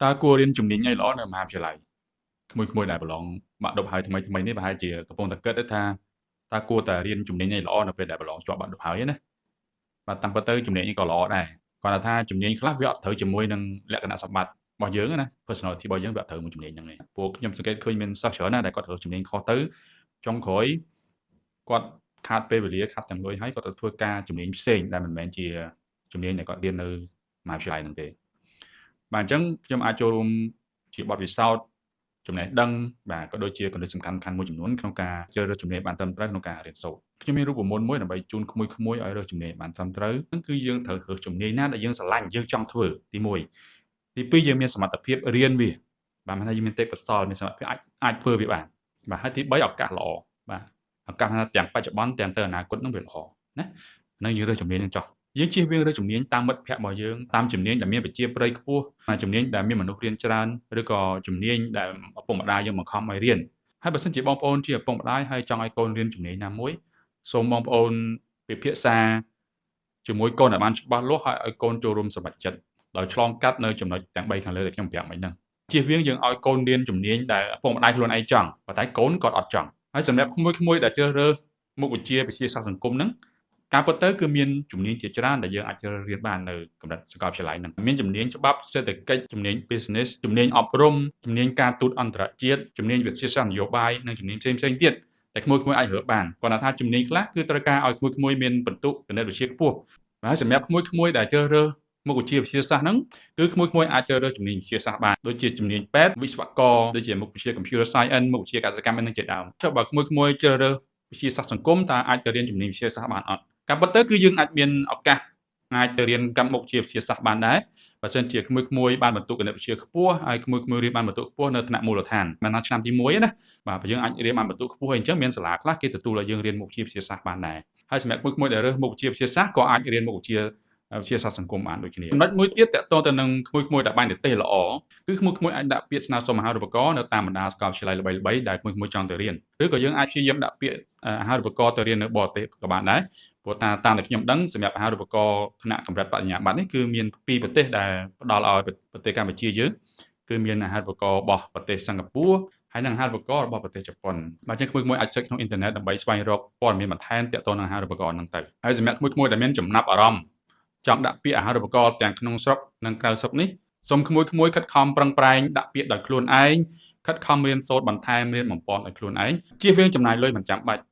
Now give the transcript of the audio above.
តើគួររៀនជំនាញអីល្អនៅមហាវិទ្យាល័យក្មួយៗដែលប្រឡងបាក់ឌុបហើយថ្មីនេះប្រហែលជាកំពុងតែគិតថាតើគួរតែរៀនជំនាញអីល្អនៅពេលដែលប្រឡងជាប់បាក់ឌុបហើយណាបាទតាមពិតទៅជំនាញនេះក៏ល្អដែរគាត់ថាជំនាញខ្លះវាអត់ត្រូវជាមួយនឹងលក្ខណៈសម្បត្តិរបស់យើងណា personality របស់យើងវាអត់ត្រូវមួយជំនាញហ្នឹងទេពួកខ្ញុំសង្កេតឃើញមានសិស្សច្រើនណាស់ដែលគាត់ត្រូវជំនាញខុសទៅចុងក្រោយគាត់ខាតពេលវេលាខាត់ទាំងលុយហើយគាត់ទៅធ្វើការជំនាញផ្សេងដែលមិនមែនជាជំនាញដែលគាត់រៀននៅមហាវិទ្យាល័យហ្នឹងទេបាទអញ្ចឹងខ្ញុំអាចចូលរួមជាបទពិសោធន៍ចំណេះដឹងបាទក៏ដូចជាគន្លឹះសំខាន់មួយចំនួនក្នុងការជ្រើសរើសជំនាញបានត្រឹមត្រូវក្នុងការរៀនសូត្រខ្ញុំមានរូបមន្តមួយដើម្បីជូនក្មួយៗឲ្យរើសជំនាញបានត្រឹមត្រូវហ្នឹងគឺយើងត្រូវរើសជំនាញណាដែលយើងស្រឡាញ់យើងចង់ធ្វើទី1ទី2យើងមានសមត្ថភាពរៀនវាបាទមិនថាយើងមានទេពកោសល្យមានសមត្ថភាពអាចធ្វើវាបានបាទហើយទី3ឱកាសល្អបាទឱកាសថាទាំងបច្ចុប្បន្នទាំងទៅអនាគតហ្នឹងវាល្អណាហ្នឹងយើងរើសជំនាញហ្នឹងចោះយើងជៀសវាងរើសជំនាញតាមមិត្តភ័ក្តិរបស់យើងតាមជំនាញដែលមានប្រជាប្រិយខ្ពស់ជំនាញដែលមានមនុស្សរៀនច្រើនឬក៏ជំនាញដែលឪពុកម្ដាយយើងបង្ខំឲ្យរៀនហើយបើសិនជាបងប្អូនជាឪពុកម្ដាយហើយចង់ឲ្យកូនរៀនជំនាញណាមួយសូមបងប្អូនពិភាក្សាជាមួយកូនឲ្យបានច្បាស់លាស់ហើយឲ្យកូនចូលរួមសម្រេចចិត្តដោយឆ្លងកាត់នៅចំណុចទាំង3ខាងលើដែលខ្ញុំប្រាប់មិញហ្នឹងជៀសវាងយើងឲ្យកូនរៀនជំនាញដែលឪពុកម្ដាយខ្លួនឯងចង់ប៉ុន្តែកូនគាត់អត់ចង់ហើយសម្រាប់ក្មួយៗដែលជ្រើសរើសមុខវិជ្ជាវិទ្យាសាស្ត្រសង្គមហ្នឹងការពិតទៅគឺមានជំនាញជាច្រើនដែលយើងអាចជ្រើសរៀនបាននៅកម្រិតសាកលវិទ្យាល័យហ្នឹងមានជំនាញច្បាប់សេដ្ឋកិច្ចជំនាញ business ជំនាញអប់រំជំនាញការទូតអន្តរជាតិជំនាញវិទ្យាសាស្ត្រនយោបាយនិងជំនាញផ្សេងៗទៀតតែក្មួយៗអាចរើសបានគាត់ថាជំនាញខ្លះគឺត្រូវការឲ្យក្មួយៗមានបន្ទុកគណិតវិទ្យាខ្ពស់ហើយសម្រាប់ក្មួយៗដែលជ្រើសរើសមុខវិជ្ជាវិទ្យាសាស្ត្រហ្នឹងគឺក្មួយៗអាចជ្រើសរើសជំនាញវិទ្យាសាស្ត្របានដូចជាជំនាញពេទ្យវិស្វករដូចជាមុខវិជ្ជា computer science មុខវិជ្ជាកសិកម្មនិងជាដើមចុះបើក្មួយៗជ្រើសរើសវិទ្យាសាស្ត្រសង្គមតើអាចទៅរៀនជំនាញវិទ្យាសាស្ត្របានអត់ការពិតទៅគឺយើងអាចមានឱកាសអាចទៅរៀនកម្មមុខវិជ្ជាវិទ្យាសាស្ត្របានដែរបើសិនជាក្មួយៗបានបន្ទុកគណិតវិទ្យាខ្ពស់ហើយក្មួយៗរៀនបានបន្ទុកខ្ពស់នៅថ្នាក់មូលដ្ឋានមិនថាឆ្នាំទី1ទេណាបាទបើយើងអាចរៀនបានបន្ទុកខ្ពស់ហើយអញ្ចឹងមានសាលាខ្លះគេទទួលឲ្យយើងរៀនមុខវិជ្ជាវិទ្យាសាស្ត្របានដែរហើយសម្រាប់ក្មួយៗដែលរើសមុខវិជ្ជាវិទ្យាសាស្ត្រក៏អាចរៀនមុខវិជ្ជាវិទ្យាសាស្ត្រសង្គមបានដូចគ្នាចំណុចមួយទៀតតកតទៅនឹងក្មួយៗដែលបាននិទេសល្អគឺក្មួយៗអាចដាក់ពាក្យស្នើសុំអាហារូបករណ៍នៅតាមបណ្ដាសាកលវិទ្យាល័យល្បីៗដែលក្មួយៗចង់ទៅរៀនឬក៏យើងអាចព្យាយាមដាក់ពាក្យអាហារូបករណ៍ទៅរៀននៅបរទេសក៏បានដែរព្រោះតាមតែខ្ញុំដឹងសម្រាប់អាហារូបករណ៍ថ្នាក់កម្រិតបរិញ្ញាបត្រនេះគឺមាន2ប្រទេសដែលផ្ដល់ឲ្យប្រទេសកម្ពុជាយើងគឺមានអាហារូបករណ៍របស់ប្រទេសសិង្ហបុរីហើយនិងអាហារូបករណ៍របស់ប្រទេសជប៉ុនបាទចឹងក្មួយៗអាច search ក្នុងអ៊ីនធឺណិតដើម្បីស្វែងរកព័ត៌មានបន្ថែមទាក់ទងនឹងអាហារូបករណ៍ហ្នឹងទៅហើយសម្រាប់ក្មួយៗដែលមានចំណាប់អារម្មណ៍ចង់ដាក់ពាក្យអាហារូបករណ៍ទាំងក្នុងស្រុកនិងក្រៅស្រុកនេះសូមក្មួយៗខិតខំប្រឹងប្រែងដាក់ពាក្យដោយខ្លួនឯងខិតខំរៀនសូត្របន្ថែមរៀនបំពន់ដោយខ្លួនឯងជៀសវាងចំណាយលុយមិនចាំបាច់